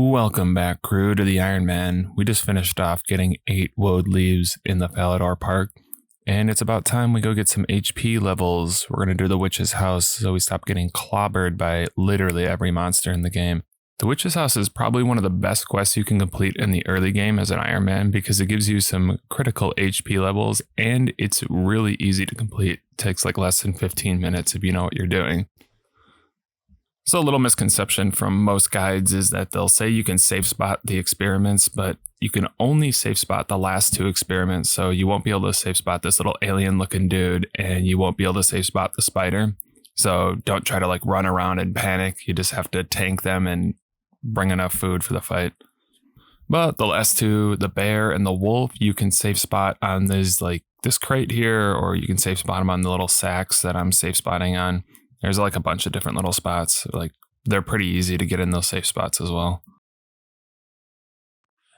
Welcome back, crew, to the Iron Man. We just finished off getting 8 woad leaves in the Falador Park, and it's about time we go get some HP levels. We're going to do the Witch's House so we stop getting clobbered by literally every monster in the game. The Witch's House is probably one of the best quests you can complete in the early game as an Iron Man because it gives you some critical HP levels, and it's really easy to complete. It takes like less than 15 minutes if you know what you're doing. So a little misconception from most guides is that they'll say you can safe spot the experiments, but you can only safe spot the last 2 experiments. So you won't be able to safe spot this little alien looking dude, and you won't be able to safe spot the spider. So don't try to like run around and panic. You just have to tank them and bring enough food for the fight. But the last 2, the bear and the wolf, you can safe spot on this crate here, or you can safe spot them on the little sacks that I'm safe spotting on. There's like a bunch of different little spots. Like they're pretty easy to get in those safe spots as well.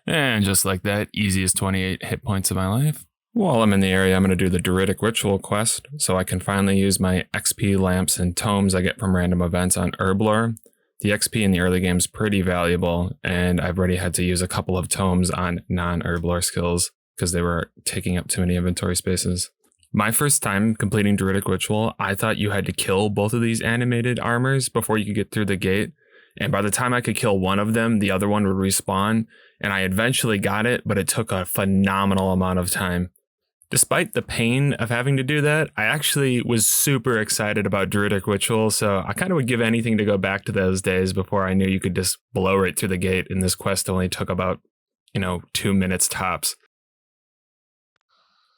And just like that, easiest 28 hit points of my life. While I'm in the area, I'm going to do the Druidic Ritual quest so I can finally use my XP lamps and tomes I get from random events on Herblore. The XP in the early game is pretty valuable, and I've already had to use a couple of tomes on non-Herblore skills because they were taking up too many inventory spaces. My first time completing Druidic Ritual, I thought you had to kill both of these animated armors before you could get through the gate. And by the time I could kill one of them, the other one would respawn. And I eventually got it, but it took a phenomenal amount of time. Despite the pain of having to do that, I actually was super excited about Druidic Ritual. So I kind of would give anything to go back to those days before I knew you could just blow right through the gate. And this quest only took about, 2 minutes tops.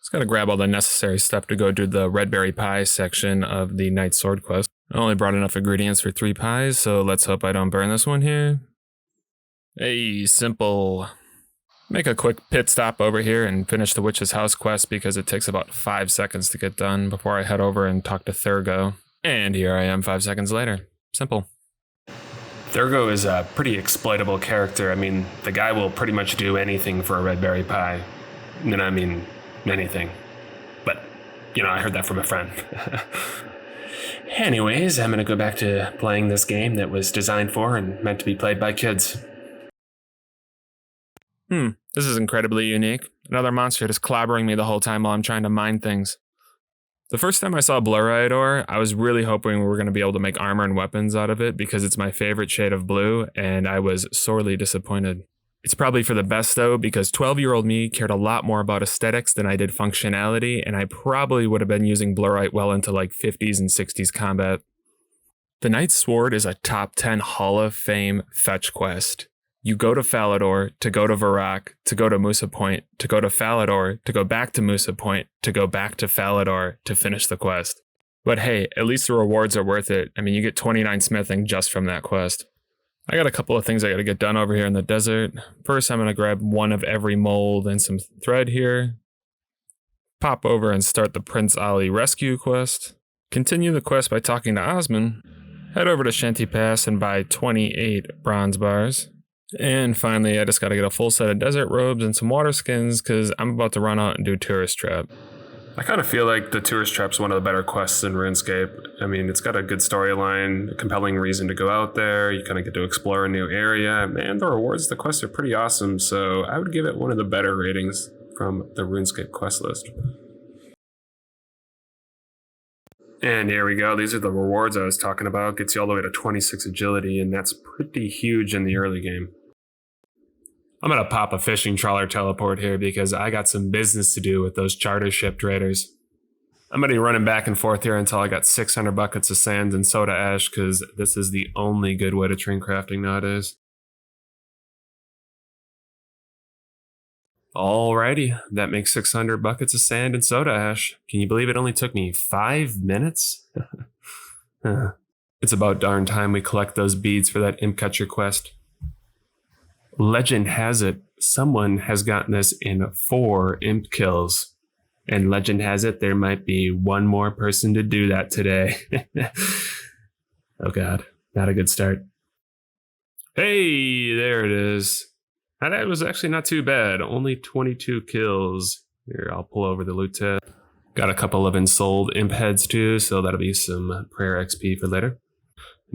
Just gotta grab all the necessary stuff to go do the red berry pie section of the Knight's Sword quest. I only brought enough ingredients for 3 pies, so let's hope I don't burn this one here. Hey, simple. Make a quick pit stop over here and finish the Witch's House quest because it takes about 5 seconds to get done before I head over and talk to Thurgo. And here I am 5 seconds later. Simple. Thurgo is a pretty exploitable character. I mean, the guy will pretty much do anything for a red berry pie. Anything. But, I heard that from a friend. Anyways, I'm going to go back to playing this game that was designed for and meant to be played by kids. This is incredibly unique. Another monster just clobbering me the whole time while I'm trying to mine things. The first time I saw Blur-eyed, I was really hoping we were going to be able to make armor and weapons out of it because it's my favorite shade of blue, and I was sorely disappointed. It's probably for the best though, because 12-year-old me cared a lot more about aesthetics than I did functionality, and I probably would have been using Blurite well into like 50s and 60s combat. The Knight's Sword is a top 10 Hall of Fame fetch quest. You go to Falador, to go to Varrock, to go to Musa Point, to go to Falador, to go back to Musa Point, to go back to Falador to finish the quest. But hey, at least the rewards are worth it. I mean, you get 29 smithing just from that quest. I got a couple of things I got to get done over here in the desert. First, I'm going to grab one of every mold and some thread here. Pop over and start the Prince Ali rescue quest. Continue the quest by talking to Osman. Head over to Shanty Pass and buy 28 bronze bars. And finally, I just got to get a full set of desert robes and some water skins because I'm about to run out and do Tourist Trap. I kind of feel like the Tourist Trap's one of the better quests in RuneScape. I mean, it's got a good storyline, a compelling reason to go out there. You kind of get to explore a new area, and the rewards, the quests are pretty awesome. So I would give it one of the better ratings from the RuneScape quest list. And here we go. These are the rewards I was talking about. Gets you all the way to 26 agility, and that's pretty huge in the early game. I'm going to pop a fishing trawler teleport here because I got some business to do with those charter ship traders. I'm going to be running back and forth here until I got 600 buckets of sand and soda ash because this is the only good way to train crafting nowadays. Alrighty, that makes 600 buckets of sand and soda ash. Can you believe it only took me 5 minutes? It's about darn time we collect those beads for that imp catcher quest. Legend has it, someone has gotten this in 4 imp kills. And legend has it, there might be one more person to do that today. Oh god, not a good start. Hey, there it is. That was actually not too bad, only 22 kills. Here, I'll pull over the loot tab. Got a couple of ensouled imp heads too, so that'll be some prayer XP for later.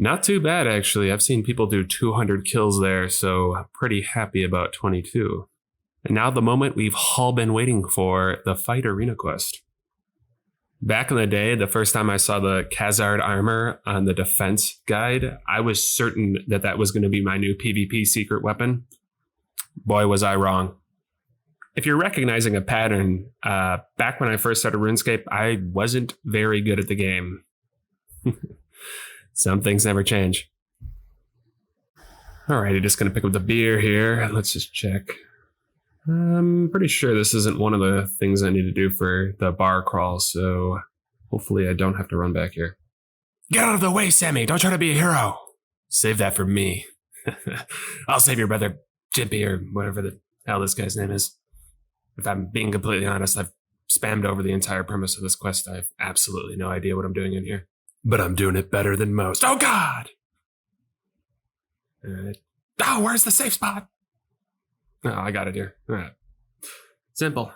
Not too bad, actually. I've seen people do 200 kills there, so pretty happy about 22. And now the moment we've all been waiting for, the fight arena quest. Back in the day, the first time I saw the Khazard armor on the defense guide, I was certain that that was going to be my new PvP secret weapon. Boy, was I wrong. If you're recognizing a pattern, back when I first started RuneScape, I wasn't very good at the game. Some things never change. Alrighty, just going to pick up the beer here. Let's just check. I'm pretty sure this isn't one of the things I need to do for the bar crawl, so hopefully I don't have to run back here. Get out of the way, Sammy! Don't try to be a hero! Save that for me. I'll save your brother, Jimpy, or whatever the hell this guy's name is. If I'm being completely honest, I've spammed over the entire premise of this quest. I have absolutely no idea what I'm doing in here. But I'm doing it better than most. Oh, God! Alright. Oh, where's the safe spot? Oh, I got it here. All right. Simple.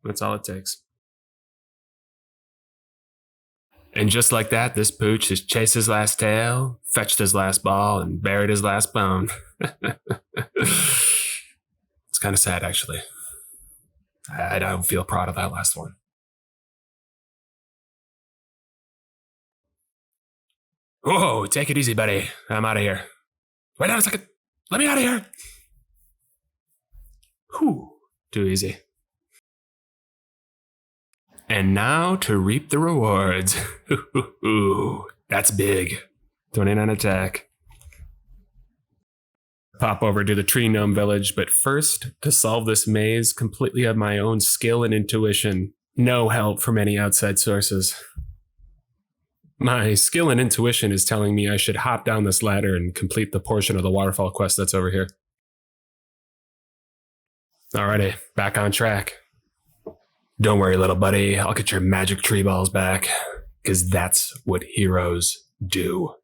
That's all it takes. And just like that, this pooch has chased his last tail, fetched his last ball, and buried his last bone. It's kind of sad, actually. I don't feel proud of that last one. Whoa, take it easy, buddy. I'm out of here. Wait down a second. Let me out of here. Whew, too easy. And now to reap the rewards. Ooh, that's big. 29 attack. Pop over to the tree gnome village, but first, to solve this maze completely of my own skill and intuition. No help from any outside sources. My skill and intuition is telling me I should hop down this ladder and complete the portion of the waterfall quest that's over here. Alrighty, back on track. Don't worry, little buddy. I'll get your magic tree balls back, because that's what heroes do.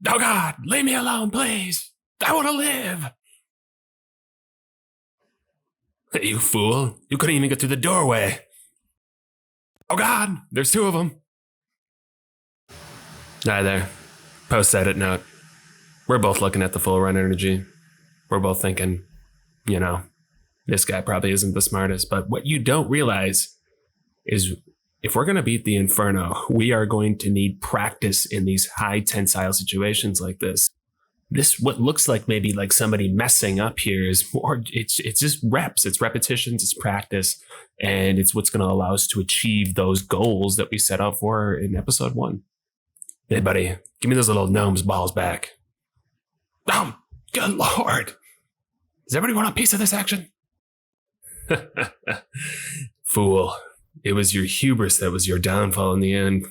Oh, God, leave me alone, please. I want to live. Hey, you fool. You couldn't even get through the doorway. Oh, God, there's two of them. Hi there. Post-edit note. We're both looking at the full run energy. We're both thinking, you know, this guy probably isn't the smartest, but what you don't realize is if we're going to beat the Inferno, we are going to need practice in these high tensile situations like this. This, what looks like maybe like somebody messing up here is more, it's just reps, it's repetitions, it's practice, and it's what's going to allow us to achieve those goals that we set out for in episode 1. Hey, buddy, give me those little gnomes balls back. Oh, good Lord. Does everybody want a piece of this action? Fool. It was your hubris that was your downfall in the end.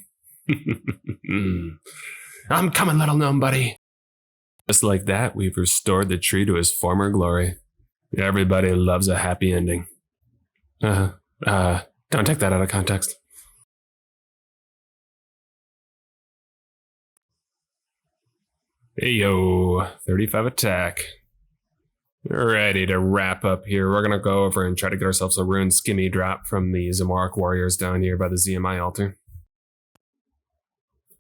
I'm coming, little gnome buddy. Just like that, we've restored the tree to his former glory. Everybody loves a happy ending. Don't take that out of context. Hey yo, 35 attack. Ready to wrap up here. We're going to go over and try to get ourselves a rune skimmy drop from the Zamoric warriors down here by the ZMI altar.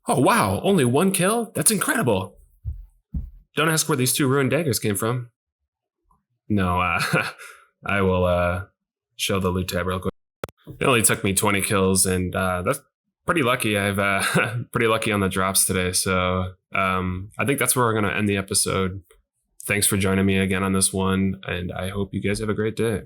Oh wow, only 1 kill? That's incredible. Don't ask where these 2 rune daggers came from. No, I will show the loot tab real quick. It only took me 20 kills, and that's pretty lucky. I've pretty lucky on the drops today, so I think that's where we're going to end the episode. Thanks for joining me again on this one, and I hope you guys have a great day.